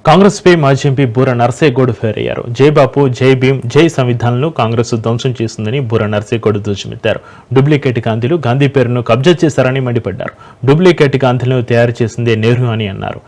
కాంగ్రెస్ పై మాజీ ఎంపీ బూర నర్సేగౌడ్ ఫైర్ అయ్యారు. జై బాపు, జై భీమ్, జై సంవిధానాలను కాంగ్రెస్ ధ్వంసం చేస్తుందని బూర నర్సేగౌడ్ ధ్వజమెత్తారు. డూప్లికేట్ గాంధీలు గాంధీ పేరును కబ్జా చేశారని మండిపడ్డారు. డూప్లికేట్ గాంధీలను తయారు చేసిందే నెహ్రూ అని అన్నారు.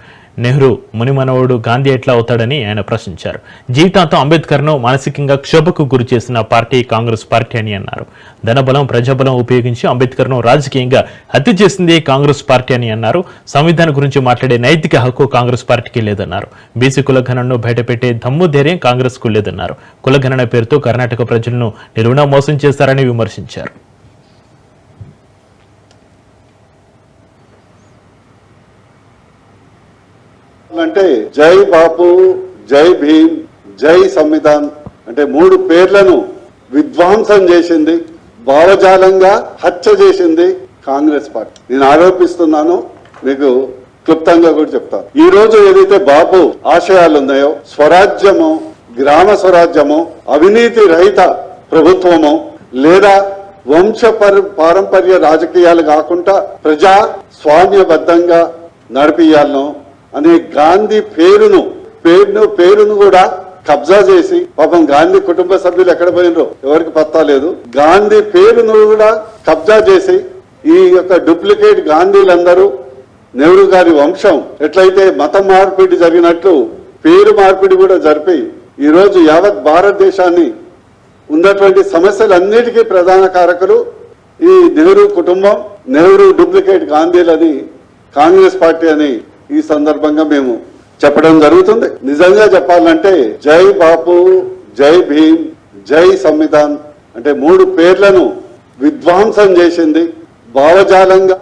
నెహ్రూ మునిమనవుడు గాంధీ ఎట్లా అవుతాడని ఆయన ప్రశ్నించారు. జీవితాంతం అంబేద్కర్ను మానసికంగా క్షోభకు గురి చేసిన పార్టీ కాంగ్రెస్ పార్టీ అని అన్నారు. ధనబలం, ప్రజాబలం ఉపయోగించి అంబేద్కర్ను రాజకీయంగా హత్య చేసింది కాంగ్రెస్ పార్టీ అని అన్నారు. సంవిధానం గురించి మాట్లాడే నైతిక హక్కు కాంగ్రెస్ పార్టీకి లేదన్నారు. బీసీ కులగణనను బయటపెట్టే దమ్ము ధైర్యం కాంగ్రెస్ కు లేదన్నారు. కులగణన పేరుతో కర్ణాటక ప్రజలను నిలువునా మోసం చేశారని విమర్శించారు. అంటే జై బాపు, జై భీమ్, జై సంవిధాన్ అంటే మూడు పేర్లను విధ్వంసం చేసింది, భావజాలంగా హత్య చేసింది కాంగ్రెస్ పార్టీ. నేను ఆరోపిస్తున్నాను, మీకు క్లుప్తంగా కూడా చెప్తాను. ఈ రోజు ఏదైతే బాపు ఆశయాలు ఉన్నాయో, స్వరాజ్యము, గ్రామ స్వరాజ్యము, అవినీతి రహిత ప్రభుత్వము, లేదా వంశ పారంపర్య రాజకీయాలు కాకుండా ప్రజా స్వామ్యబద్ధంగా నడిపియాలను అనే గాంధీ పేరును కూడా కబ్జా చేసి, పాపం గాంధీ కుటుంబ సభ్యులు ఎక్కడ పోయినరో ఎవరికి పత్తా లేదు, గాంధీ పేరును కూడా కబ్జా చేసి ఈ యొక్క డూప్లికేట్ గాంధీలందరూ నెహ్రూ గారి వంశం ఎట్లయితే మత మార్పిడి జరిగినట్లు పేరు మార్పిడి కూడా జరిపి ఈ రోజు యావత్ భారతదేశాన్ని ఉన్నటువంటి సమస్యలన్నిటికీ ప్రధాన కారకులు ఈ నెహ్రూ కుటుంబం, నెహ్రూ డూప్లికేట్ గాంధీలని కాంగ్రెస్ పార్టీ అని ఈ సందర్భంగా మేము చెప్పడం జరుగుతుంది. నిజంగా చెప్పాలంటే జై బాపు, జై భీమ్, జై సంవిధాన్ అంటే మూడు పేర్లను విధ్వంసం చేసింది, భావజాలంగా